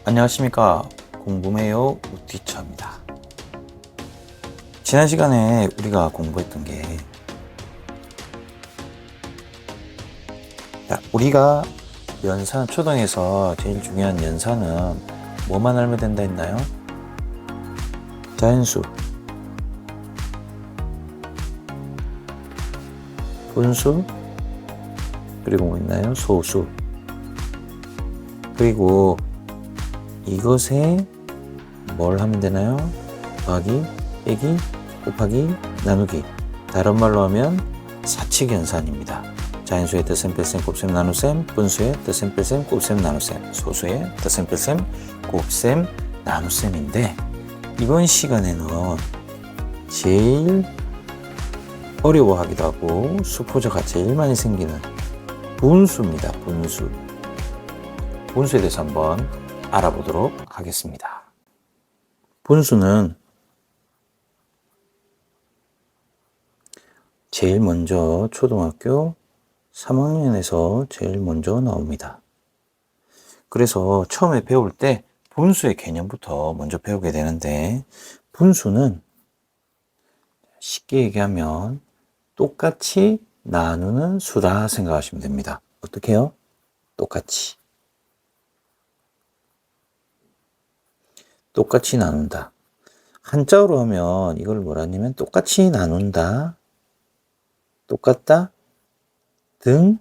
안녕하십니까. 공부매요 우티처입니다. 지난 시간에 우리가 공부했던 게 우리가 연산, 초등에서 제일 중요한 연산은 뭐만 알면 된다 했나요? 자연수, 분수, 그리고 뭐 있나요? 소수. 그리고 이것에 뭘 하면 되나요? 더하기, 빼기, 곱하기, 나누기. 다른 말로 하면 사칙 연산입니다. 자연수의 덧셈, 뺄셈, 곱셈, 나눗셈, 분수의 덧셈, 뺄셈, 곱셈, 나눗셈, 소수의 덧셈, 뺄셈, 곱셈, 나눗셈인데 이번 시간에는 제일 어려워하기도 하고 수포자가 제일 많이 생기는 분수입니다. 분수. 분수에 대해서 한번 알아보도록 하겠습니다. 분수는 제일 먼저 초등학교 3학년에서 제일 먼저 나옵니다. 그래서 처음에 배울 때 분수의 개념부터 먼저 배우게 되는데 분수는 쉽게 얘기하면 똑같이 나누는 수다 생각하시면 됩니다. 어떻게 해요? 똑같이 나눈다. 한자어로 하면 이걸 뭐라 하냐면 똑같이 나눈다, 똑같다, 등,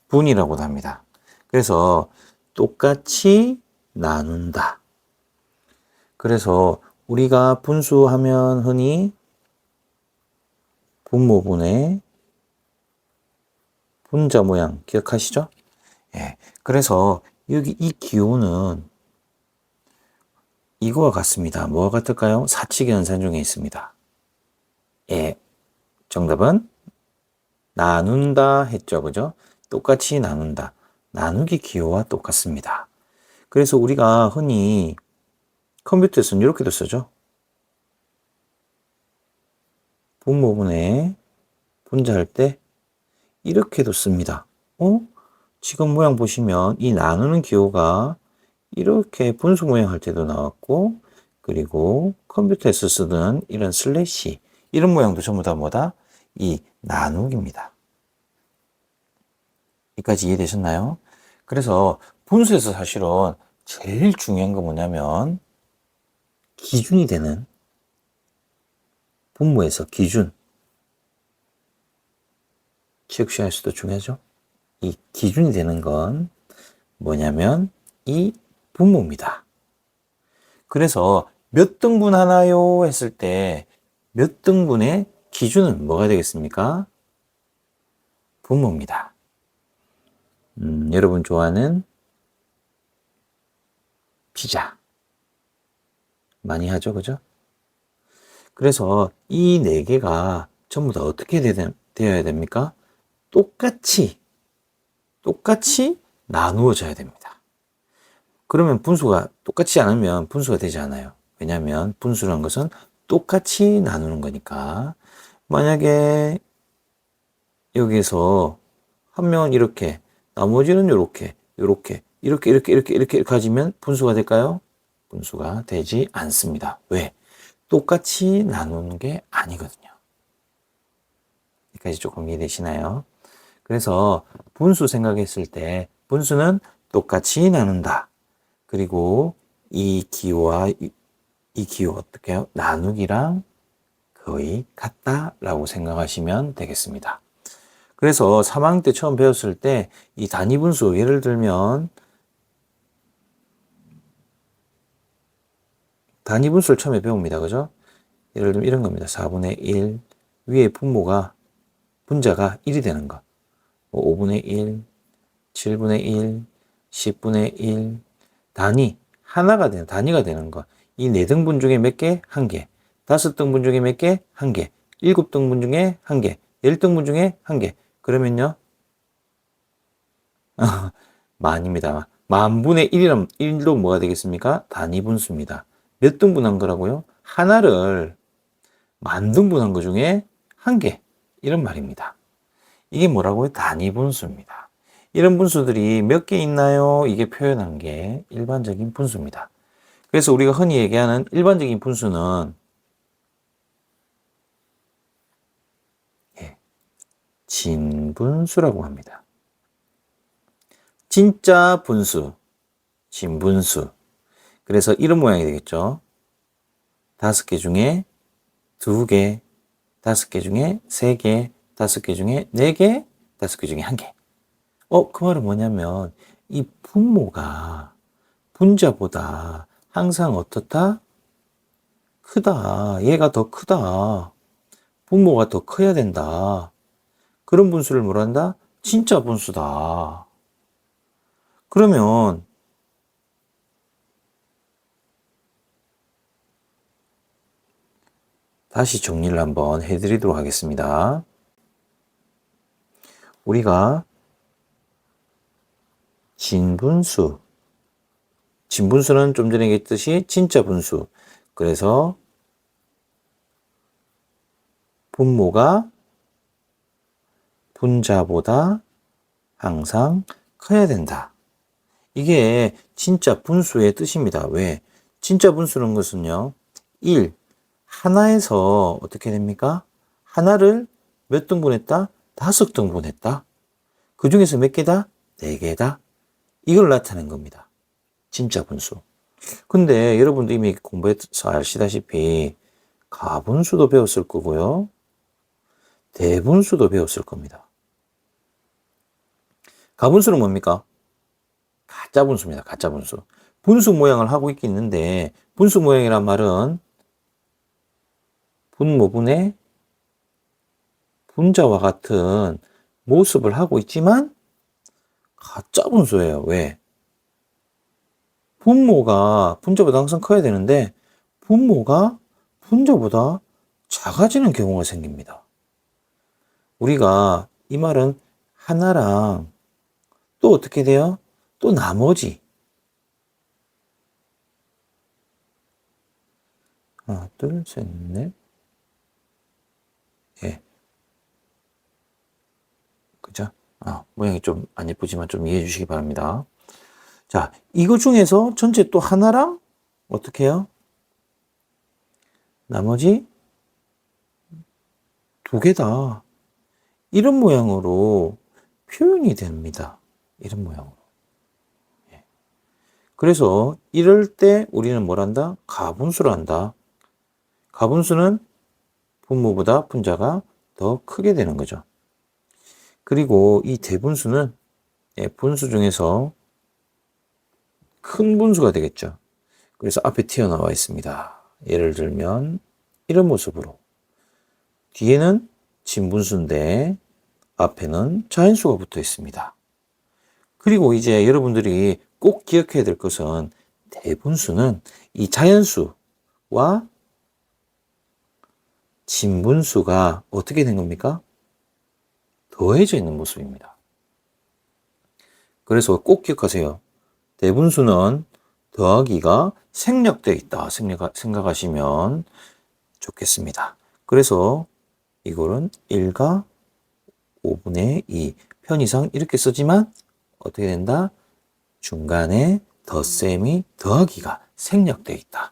분이라고도 합니다. 그래서 똑같이 나눈다. 그래서 우리가 분수하면 흔히 분모분의 분자 모양 기억하시죠? 예. 그래서 여기 이 기호는 이거와 같습니다. 뭐와 같을까요? 사칙 연산 중에 있습니다. 예. 정답은 나눈다 했죠. 그죠? 똑같이 나눈다. 나누기 기호와 똑같습니다. 그래서 우리가 흔히 컴퓨터에서는 이렇게도 쓰죠. 분모분의 분자할 때 이렇게도 씁니다. 지금 모양 보시면 이 나누는 기호가 이렇게 분수 모양 할 때도 나왔고, 그리고 컴퓨터에서 쓰던 이런 슬래시, 이런 모양도 전부 다 뭐다? 이 나누기입니다. 여기까지 이해되셨나요? 그래서 분수에서 사실은 제일 중요한 건 뭐냐면 기준이 되는 분모에서 기준. 체육 시간에서도 중요하죠? 이 기준이 되는 건 뭐냐면 이 분모입니다. 그래서 몇 등분 하나요? 했을 때 몇 등분의 기준은 뭐가 되겠습니까? 분모입니다. 여러분 좋아하는 피자 많이 하죠, 그죠? 그래서 이 네 개가 전부 다 어떻게 되어야 됩니까? 똑같이 나누어져야 됩니다. 그러면 분수가 똑같지 않으면 분수가 되지 않아요. 왜냐하면 분수라는 것은 똑같이 나누는 거니까. 만약에 여기에서 한 명은 이렇게, 나머지는 이렇게 가지면 분수가 될까요? 분수가 되지 않습니다. 왜? 똑같이 나누는 게 아니거든요. 여기까지 조금 이해되시나요? 그래서 분수 생각했을 때 분수는 똑같이 나눈다. 그리고 이 기호와 이 기호 어떻게 해요? 나누기랑 거의 같다라고 생각하시면 되겠습니다. 그래서 3학년 때 처음 배웠을 때 이 단위분수, 예를 들면 단위분수를 처음에 배웁니다. 그죠? 예를 들면 이런 겁니다. 4분의 1 위에 분자가 1이 되는 거. 5분의 1, 7분의 1, 10분의 1, 단위가 되는 거. 이 4등분 중에 몇 개? 1개. 5등분 중에 몇 개? 1개. 7등분 중에 1개. 10등분 중에 1개. 그러면요. 만입니다. 만분의 1로 뭐가 되겠습니까? 단위분수입니다. 몇 등분한 거라고요? 하나를 만등분한 거 중에 1개. 이런 말입니다. 이게 뭐라고요? 단위분수입니다. 이런 분수들이 몇 개 있나요? 이게 표현한 게 일반적인 분수입니다. 그래서 우리가 흔히 얘기하는 일반적인 분수는 진분수라고 합니다. 진짜 분수, 진분수. 그래서 이런 모양이 되겠죠. 5개 중에 2개, 5개 중에 3개, 5개 중에 4개, 5개 중에 1개. 그 말은 뭐냐면 이 분모가 분자보다 항상 어떻다? 크다. 얘가 더 크다. 분모가 더 커야 된다. 그런 분수를 뭐라 한다? 진짜 분수다. 그러면 다시 정리를 한번 해드리도록 하겠습니다. 우리가 진분수는 좀 전에 얘기했듯이 진짜 분수. 그래서 분모가 분자보다 항상 커야 된다. 이게 진짜 분수의 뜻입니다. 왜? 진짜 분수는 것은요, 1, 하나에서 어떻게 됩니까? 하나를 몇 등분했다? 5등분했다. 그 중에서 몇 개다? 4개다. 이걸 나타낸 겁니다. 진짜 분수. 근데 여러분도 이미 공부해서 아시다시피 가분수도 배웠을 거고요. 대분수도 배웠을 겁니다. 가분수는 뭡니까? 가짜 분수입니다. 가짜 분수. 분수 모양을 하고 있겠는데 분수 모양이란 말은 분모분의 분자와 같은 모습을 하고 있지만 가짜 분수예요. 왜? 분모가 분자보다 항상 커야 되는데 분모가 분자보다 작아지는 경우가 생깁니다. 우리가 이 말은 하나랑 또 어떻게 돼요? 또 나머지 하나, 둘, 셋, 넷. 예. 그죠? 모양이 좀 안 예쁘지만 좀 이해해 주시기 바랍니다. 자, 이거 중에서 전체 또 하나랑 어떻게 해요? 나머지 2개다. 이런 모양으로 표현이 됩니다. 이런 모양으로. 예. 그래서 이럴 때 우리는 뭘 한다? 가분수를 한다. 가분수는 분모보다 분자가 더 크게 되는 거죠. 그리고 이 대분수는 분수 중에서 큰 분수가 되겠죠. 그래서 앞에 튀어나와 있습니다. 예를 들면 이런 모습으로 뒤에는 진분수인데 앞에는 자연수가 붙어 있습니다. 그리고 이제 여러분들이 꼭 기억해야 될 것은 대분수는 이 자연수와 진분수가 어떻게 된 겁니까? 더해져 있는 모습입니다. 그래서 꼭 기억하세요. 대분수는 더하기가 생략되어 있다 생각하시면 좋겠습니다. 그래서 이거는 1과 5분의 2 편의상 이렇게 쓰지만 어떻게 된다? 중간에 덧셈이 더하기가 생략되어 있다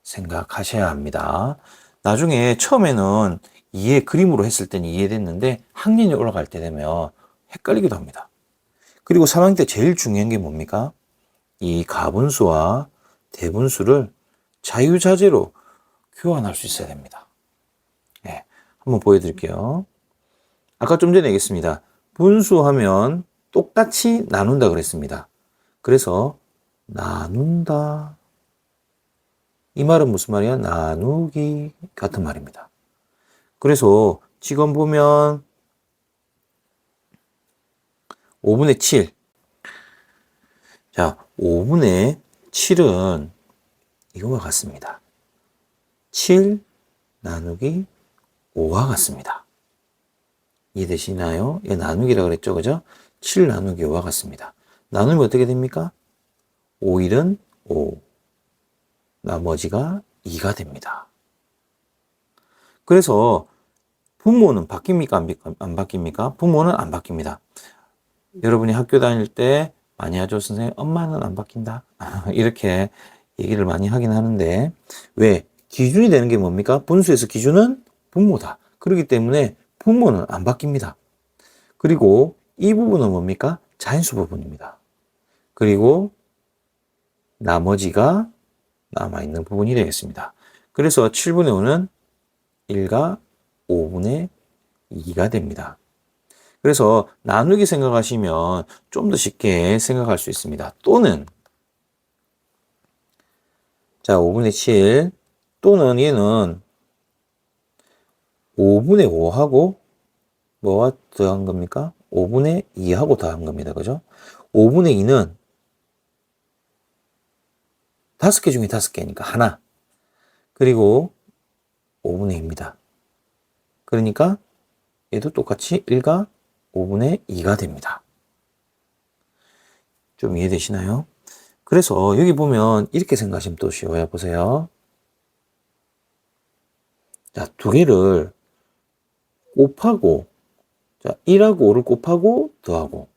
생각하셔야 합니다. 나중에 처음에는 이해 그림으로 했을 때는 이해됐는데 학년이 올라갈 때 되면 헷갈리기도 합니다. 그리고 3학년 때 제일 중요한 게 뭡니까? 이 가분수와 대분수를 자유자재로 교환할 수 있어야 됩니다. 네, 한번 보여드릴게요. 아까 좀 전에 얘기했습니다. 분수하면 똑같이 나눈다 그랬습니다. 그래서 나눈다. 이 말은 무슨 말이야? 나누기 같은 말입니다. 그래서 지금 보면 5분의 7. 자, 5분의 7은 이거와 같습니다. 7 나누기 5와 같습니다. 이해되시나요? 이거 나누기라 그랬죠, 그죠? 7 나누기 5와 같습니다. 나누면 어떻게 됩니까? 5일은 5. 나머지가 2가 됩니다. 그래서 분모는 바뀝니까? 안 바뀝니까? 분모는 안 바뀝니다. 여러분이 학교 다닐 때 많이 하죠. 선생님, 엄마는 안 바뀐다. 이렇게 얘기를 많이 하긴 하는데, 왜? 기준이 되는 게 뭡니까? 분수에서 기준은 분모다. 그렇기 때문에 분모는 안 바뀝니다. 그리고 이 부분은 뭡니까? 자인수 부분입니다. 그리고 나머지가 남아있는 부분이 되겠습니다. 그래서 7분의 5는 1과 5분의 2가 됩니다. 그래서 나누기 생각하시면 좀 더 쉽게 생각할 수 있습니다. 또는 자 5분의 7 또는 얘는 5분의 5하고 뭐와 더한 겁니까? 5분의 2하고 더한 겁니다. 그죠? 5분의 2는 5개 중에 5개니까 하나. 그리고 5분의 2입니다. 그러니까 얘도 똑같이 1과 5분의 2가 됩니다. 좀 이해되시나요? 그래서 여기 보면 이렇게 생각하시면 또 쉬워요. 보세요. 자, 두 개를 곱하고, 자, 1하고 5를 곱하고 더하고.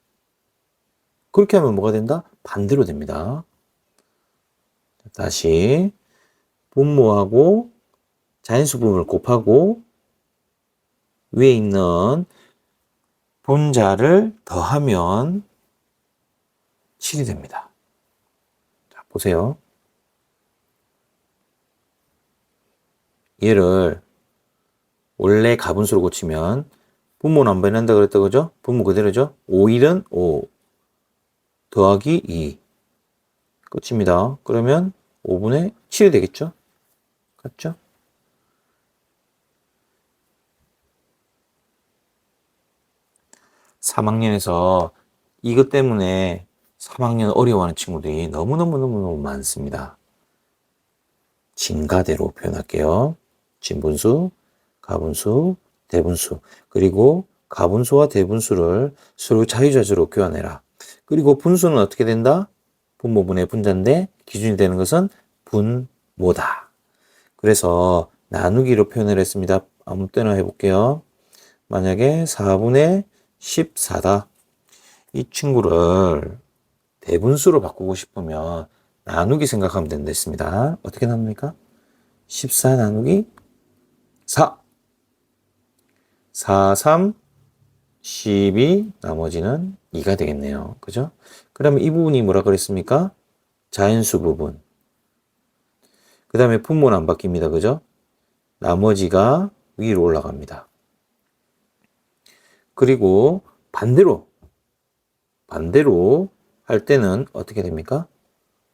그렇게 하면 뭐가 된다? 반대로 됩니다. 다시 분모하고 자인수 부분을 곱하고 위에 있는 분자를 더하면 7이 됩니다. 자, 보세요. 얘를 원래 가분수로 고치면 분모는 안 변한다 그랬다 그죠? 분모 그대로죠? 5일은 5 더하기 2 끝입니다. 그러면 5분의 7이 되겠죠? 맞죠? (3학년에서) 이것 때문에 3학년 어려워하는 친구들이 너무너무 많습니다. 진가대로 표현할게요. 진분수, 가분수, 대분수. 그리고 가분수와 대분수를 서로 자유자재로 교환해라. 그리고 분수는 어떻게 된다? 분모분의 분자인데 기준이 되는 것은 분모다. 그래서 나누기로 표현을 했습니다. 아무 때나 해볼게요. 만약에 4분의 14다. 이 친구를 대분수로 바꾸고 싶으면 나누기 생각하면 된다 했습니다. 어떻게 나눕니까? 14 나누기 4. 4, 3, 12, 나머지는 2가 되겠네요. 그죠? 그러면 이 부분이 뭐라 그랬습니까? 자연수 부분. 그 다음에 분모는 안 바뀝니다. 그죠? 나머지가 위로 올라갑니다. 그리고 반대로 할 때는 어떻게 됩니까?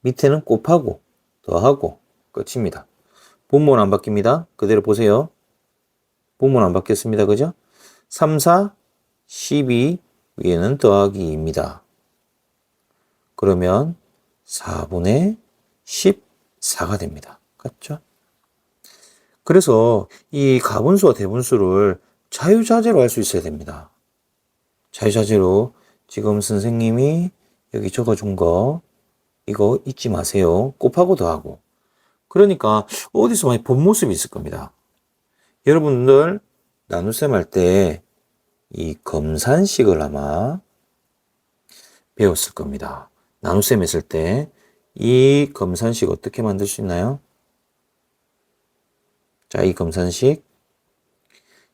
밑에는 곱하고 더하고 끝입니다. 분모는 안 바뀝니다. 그대로 보세요. 분모는 안 바뀌었습니다. 그죠? 3, 4, 12 위에는 더하기 2입니다. 그러면 4분의 14가 됩니다. 맞죠? 그래서 이 가분수와 대분수를 자유자재로 할 수 있어야 됩니다. 자유자재로 지금 선생님이 여기 적어준 거 이거 잊지 마세요. 곱하고 더하고. 그러니까 어디서 많이 본 모습이 있을 겁니다. 여러분들 나눗셈 할 때 이 검산식을 아마 배웠을 겁니다. 나눗셈 했을 때 이 검산식 어떻게 만들 수 있나요? 자, 이 검산식.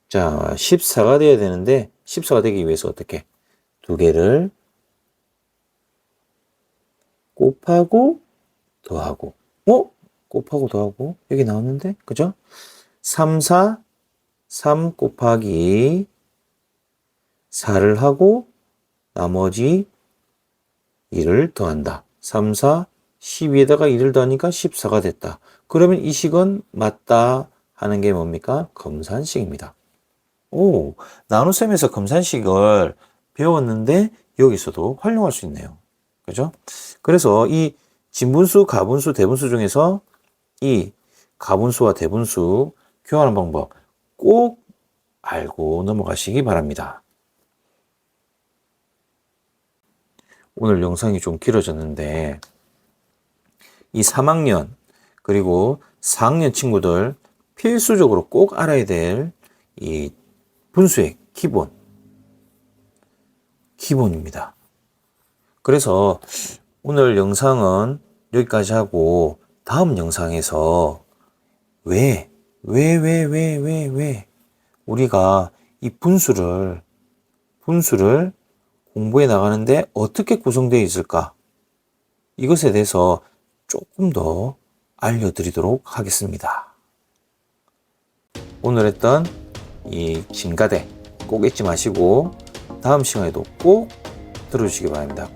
자, 14가 돼야 되는데 14가 되기 위해서 어떻게? 두 개를 곱하고 더하고. 곱하고 더하고 여기 나왔는데 그죠? 3, 4, 3 곱하기 4를 하고 나머지 2를 더한다. 3, 4, 12에다가 2를 더하니까 14가 됐다. 그러면 이 식은 맞다 하는 게 뭡니까? 검산식입니다. 오, 나눗셈에서 검산식을 배웠는데 여기서도 활용할 수 있네요. 그죠? 그래서 이 진분수, 가분수, 대분수 중에서 이 가분수와 대분수 교환하는 방법 꼭 알고 넘어가시기 바랍니다. 오늘 영상이 좀 길어졌는데 이 3학년 그리고 4학년 친구들 필수적으로 꼭 알아야 될 이 분수의 기본입니다. 그래서 오늘 영상은 여기까지 하고 다음 영상에서 왜 우리가 이 분수를 공부해 나가는데 어떻게 구성되어 있을까? 이것에 대해서 조금 더 알려드리도록 하겠습니다. 오늘 했던 이 진가대 꼭 잊지 마시고 다음 시간에도 꼭 들어주시기 바랍니다.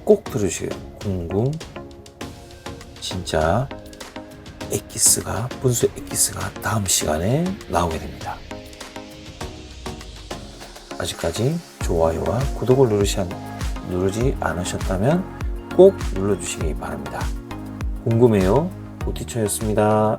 꼭 들어주시기 바랍니다. 궁금 진짜 분수 엑기스가 다음 시간에 나오게 됩니다. 아직까지 좋아요와 구독을 누르지 않으셨다면 꼭 눌러주시기 바랍니다. 궁금해요. 오티처였습니다.